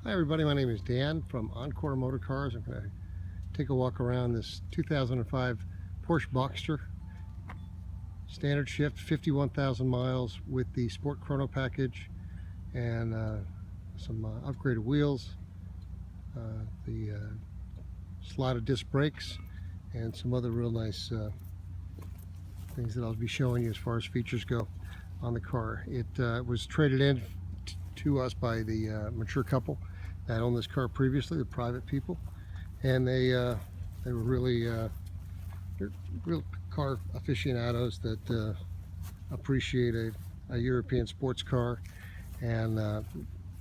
Hi everybody, my name is Dan from Encore Motor Cars. I'm going to take a walk around this 2005 Porsche Boxster. Standard shift, 51,000 miles with the Sport Chrono package and some upgraded wheels, the slotted disc brakes, and some other real nice things that I'll be showing you as far as features go on the car. It was traded in to us by the mature couple that owned this car previously, the private people, and they were really they're real car aficionados that appreciate a European sports car, and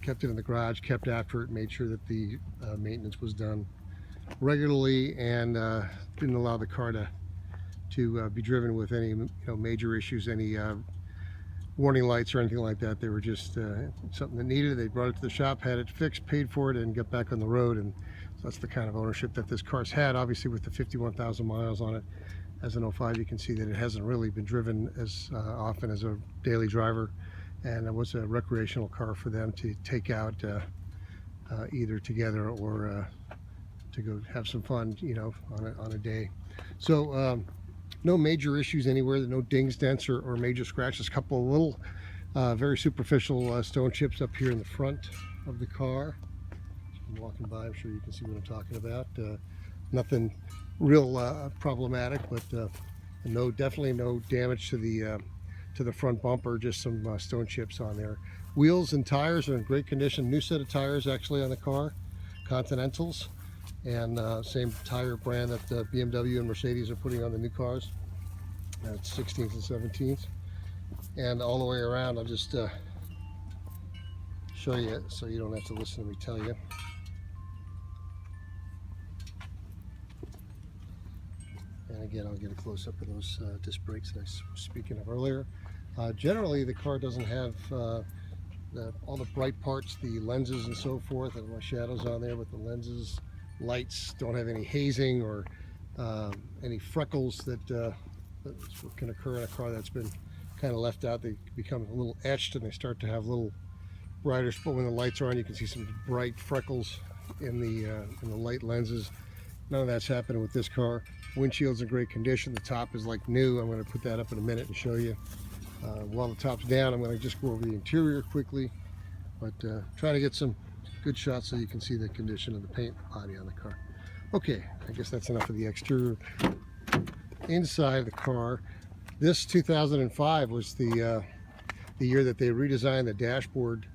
kept it in the garage, kept after it, made sure that the maintenance was done regularly, and didn't allow the car to be driven with any major issues, any warning lights or anything like that. They were just something that needed. They brought it to the shop, had it fixed, paid for it, and got back on the road. And so that's the kind of ownership that this car's had. Obviously, with the 51,000 miles on it as an 05, you can see that it hasn't really been driven as often as a daily driver, and it was a recreational car for them to take out either together or to go have some fun, on a day. So no major issues anywhere, no dings, dents, or major scratches. A couple of little very superficial stone chips up here in the front of the car. I'm walking by, I'm sure you can see what I'm talking about. Nothing real problematic, but definitely no damage to the front bumper, just some stone chips on there. Wheels and tires are in great condition. New set of tires actually on the car, Continentals, and same tire brand that BMW and Mercedes are putting on the new cars. It's 16th and 17th, and all the way around I'll just show you so you don't have to listen to me tell you. And again, I'll get a close-up of those disc brakes that I was speaking of earlier. Generally, the car doesn't have all the bright parts, the lenses and so forth, and my shadows on there, but the lenses, lights don't have any hazing or any freckles that can occur in a car that's been kind of left out. They become a little etched and they start to have little brighter spots. When the lights are on, you can see some bright freckles in the light lenses. None of that's happening with this car. Windshield's in great condition. The top is like new. I'm going to put that up in a minute and show you. While the top's down, I'm going to just go over the interior quickly, but try to get some good shots so you can see the condition of the paint body on the car. Okay, I guess that's enough of the exterior. Inside the car, this 2005 was the year that they redesigned the dashboard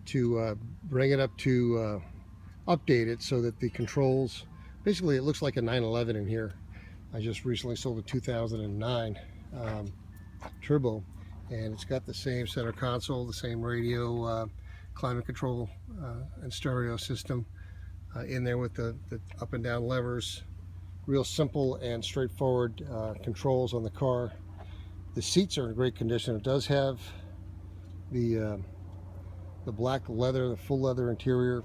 to bring it up to update it so that the controls, basically it looks like a 911 in here. I just recently sold a 2009 turbo, and it's got the same center console, the same radio, climate control and stereo system in there with the up and down levers. Real simple and straightforward controls on the car. The seats are in great condition. It does have the black leather, the full leather interior,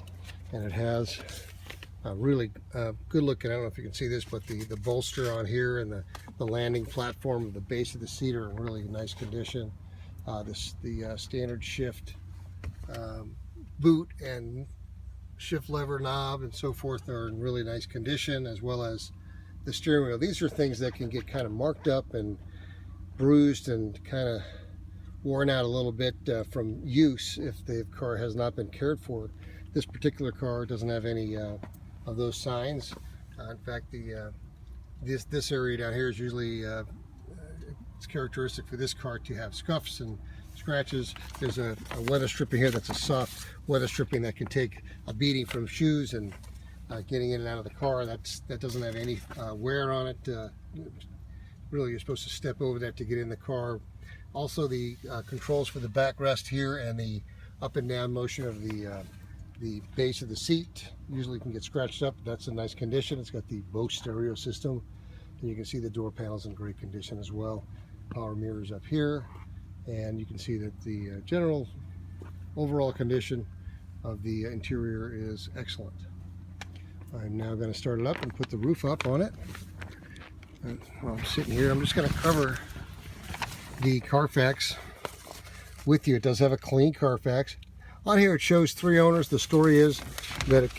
and it has really good looking, I don't know if you can see this, but the bolster on here and the landing platform, the base of the seat are in really nice condition. The standard shift boot and shift lever knob and so forth are in really nice condition, as well as the steering wheel. These are things that can get kind of marked up and bruised and kind of worn out a little bit from use if the car has not been cared for. This particular car doesn't have any of those signs. In fact, this area down here is usually it's characteristic for this car to have scuffs and scratches. There's a weather stripping here that's a soft weather stripping that can take a beating from shoes and getting in and out of the car. That doesn't have any wear on it. Really, you're supposed to step over that to get in the car. Also, the controls for the backrest here and the up and down motion of the base of the seat usually can get scratched up. That's in nice condition. It's got the Bose stereo system, and you can see the door panels in great condition as well. Power mirrors up here, and you can see that the general overall condition of the interior is excellent. I'm now going to start it up and put the roof up on it. And while I'm sitting here, I'm just going to cover the Carfax with you. It does have a clean Carfax. On here it shows 3 owners. The story is that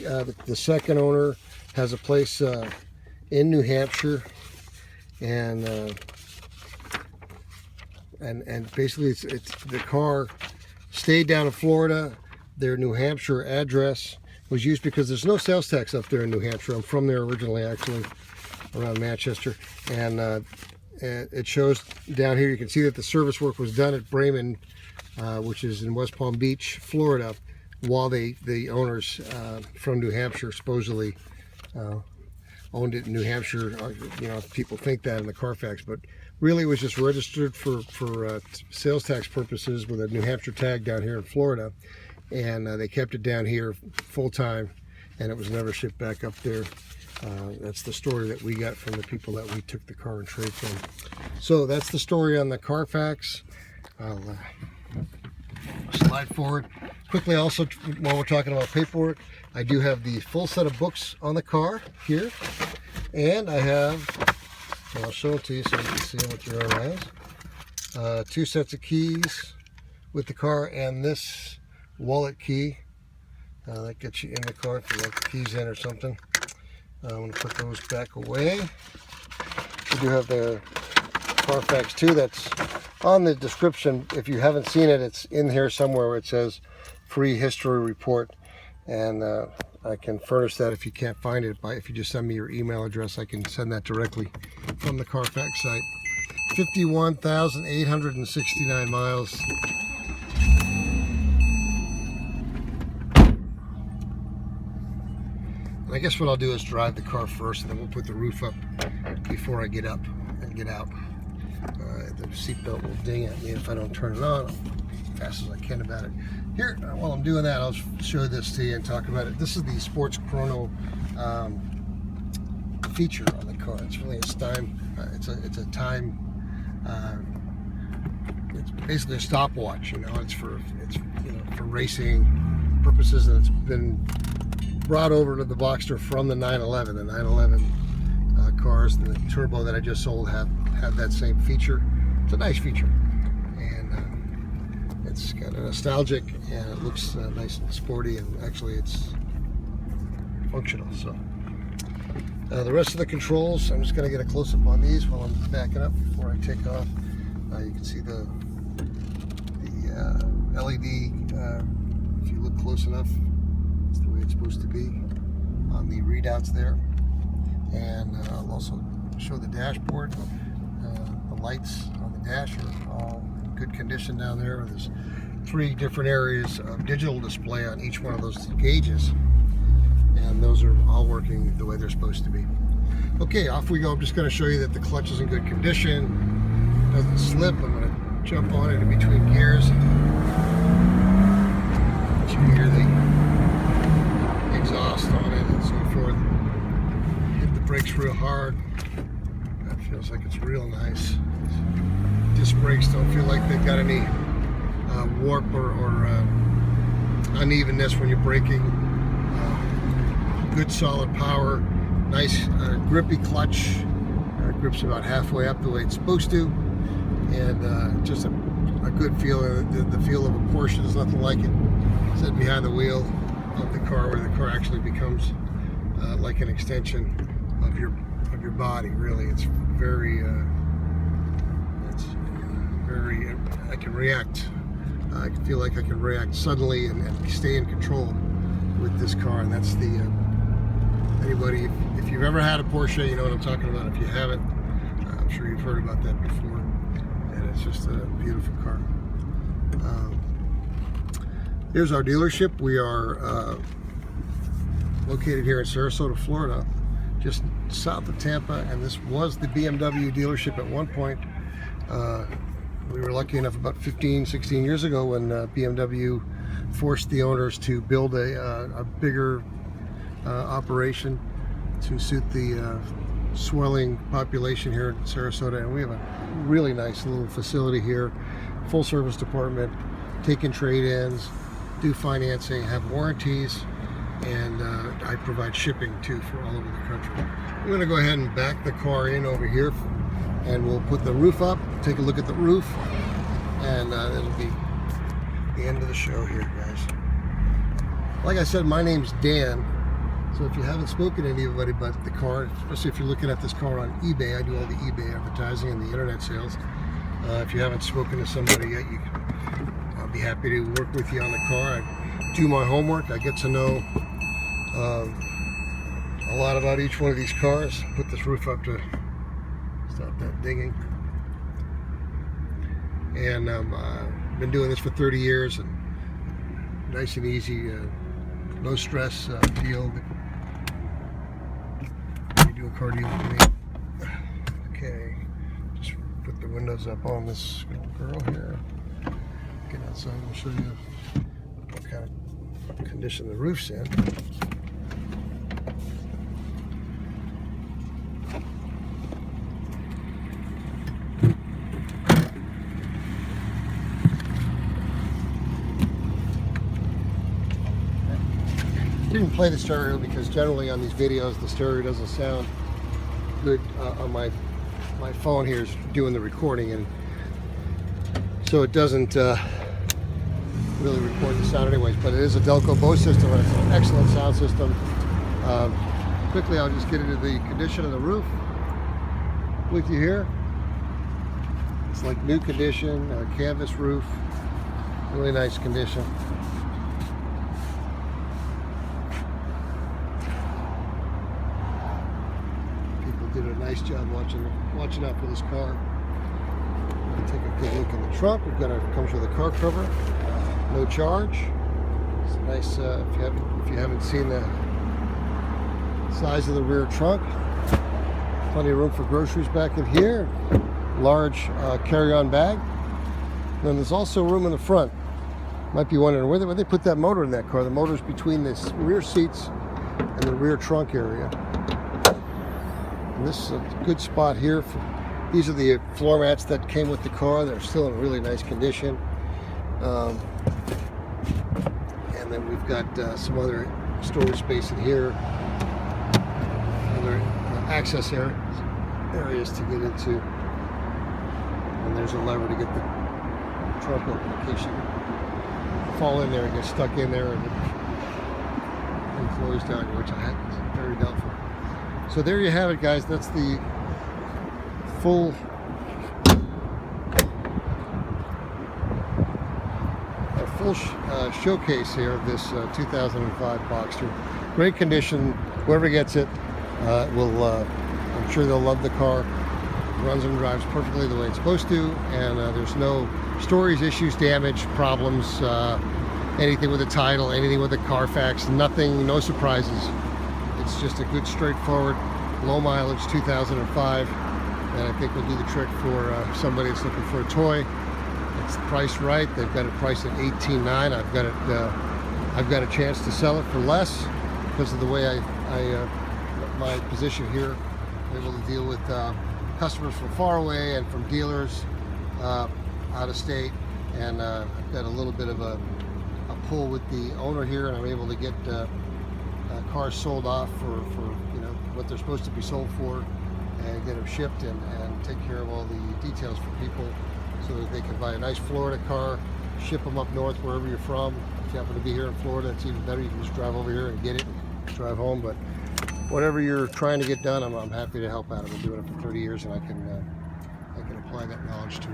the second owner has a place in New Hampshire, and basically it's the car stayed down in Florida. Their New Hampshire address was used because there's no sales tax up there in New Hampshire. I'm from there originally, actually, around Manchester, and it shows down here. You can see that the service work was done at Bremen, which is in West Palm Beach, Florida, while the owners from New Hampshire supposedly owned it in New Hampshire. You know, people think that in the Carfax, but really it was just registered for sales tax purposes with a New Hampshire tag down here in Florida, and they kept it down here full time, and it was never shipped back up there. That's the story that we got from the people that we took the car and trade from. So that's the story on the Carfax. I'll slide forward quickly. Also, while we're talking about paperwork, I do have the full set of books on the car here, and I have, and I'll show it to you so you can see them with your own eyes, 2 sets of keys with the car, and this wallet key that gets you in the car if you want the keys in or something. I'm going to put those back away. We do have the Carfax 2 that's on the description. If you haven't seen it, it's in here somewhere where it says free history report, and I can furnish that if you can't find it. If you just send me your email address, I can send that directly from the Carfax site. 51,869 miles. And I guess what I'll do is drive the car first, and then we'll put the roof up before I get up and get out. The seatbelt will ding at me if I don't turn it on. As fast as I can about it. Here, while I'm doing that, I'll show this to you and talk about it. This is the Sports Chrono feature on the car. It's really a time. It's a time. It's basically a stopwatch. You know, it's for racing purposes, and it's been brought over to the Boxster from the 911. The 911 cars, the turbo that I just sold, have that same feature. It's a nice feature, and it's kind of nostalgic, and it looks nice and sporty, and actually it's functional. So the rest of the controls, I'm just going to get a close-up on these while I'm backing up before I take off. You can see the LED, if you look close enough, it's the way it's supposed to be on the readouts there. And I'll also show the dashboard. The lights on the dash are all in good condition down there. There's 3 different areas of digital display on each one of those gauges, and those are all working the way they're supposed to be. Okay, off we go. I'm just going to show you that the clutch is in good condition, doesn't slip. I'm going to jump on it in between gears. You can hear the exhaust on it and so forth. Hit the brakes real hard. That feels like it's real nice. Disc brakes don't feel like they've got any warp or unevenness when you're braking. Good solid power, nice grippy clutch. Grips about halfway up the way it's supposed to, and just a good feel. The feel of a Porsche, there's nothing like it. Sitting behind the wheel of the car, where the car actually becomes like an extension of your body. Really, it's very I can react. I can feel like I can react suddenly and stay in control with this car. And that's the anybody, if you've ever had a Porsche, you know what I'm talking about. If you haven't, I'm sure you've heard about that before. And it's just a beautiful car. Here's our dealership. We are located here in Sarasota, Florida, just south of Tampa, and this was the BMW dealership at one point. We were lucky enough about 15-16 years ago when BMW forced the owners to build a bigger operation to suit the swelling population here in Sarasota, and we have a really nice little facility here, full service department, taking trade-ins, do financing, have warranties, and I provide shipping too for all over the country. I'm going to go ahead and back the car in over here, and we'll put the roof up, take a look at the roof, and that'll be the end of the show here, guys. Like I said, my name's Dan. So if you haven't spoken to anybody about the car, especially if you're looking at this car on eBay, I do all the eBay advertising and the internet sales. If you haven't spoken to somebody yet, I'll be happy to work with you on the car. I do my homework. I get to know a lot about each one of these cars. Put this roof up to stop that dinging. And I've been doing this for 30 years, and nice and easy, no stress deal. You do a car deal with me. Okay, just put the windows up on this girl here. Get outside and show you what kind of condition the roof's in. Didn't play the stereo because generally on these videos the stereo doesn't sound good on my phone here is doing the recording, and so it doesn't really record the sound anyways, but it is a Delco Bose system and it's an excellent sound system. Quickly I'll just get into the condition of the roof with you here. It's like new condition, canvas roof, really nice condition. Did a nice job watching out for this car. We can take a good look in the trunk. We've got comes with a car cover, no charge. It's nice if you haven't seen the size of the rear trunk. Plenty of room for groceries back in here. Large carry-on bag. And then there's also room in the front. Might be wondering where they put that motor in that car. The motor's between the rear seats and the rear trunk area. And this is a good spot here. These are the floor mats that came with the car. They're still in really nice condition. And then we've got some other storage space in here. Other access areas to get into. And there's a lever to get the trunk open in case you fall in there and get stuck in there and close down, which I had very doubtful. So there you have it, guys. That's the full showcase here of this 2005 Boxster. Great condition. Whoever gets it I'm sure they'll love the car. It runs and drives perfectly the way it's supposed to, and there's no stories, issues, damage, problems, anything with the title, anything with the Carfax, nothing, no surprises. It's just a good, straightforward, low mileage 2005, and I think will do the trick for somebody that's looking for a toy. It's priced right. They've got it priced at $18,900. I've got a chance to sell it for less because of the way my position here. I'm able to deal with customers from far away and from dealers out of state, and I've got a little bit of a pull with the owner here, and I'm able to get cars sold off for what they're supposed to be sold for, and get them shipped and take care of all the details for people so that they can buy a nice Florida car, ship them up north wherever you're from. If you happen to be here in Florida, it's even better. You can just drive over here and get it and drive home. But whatever you're trying to get done, I'm happy to help out. I've been doing it for 30 years, and I can apply that knowledge to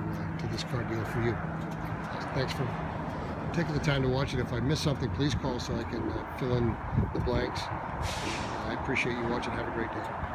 this car deal for you. Thanks for taking the time to watch it. If I missed something, please call so I can fill in the blanks. I appreciate you watching. Have a great day.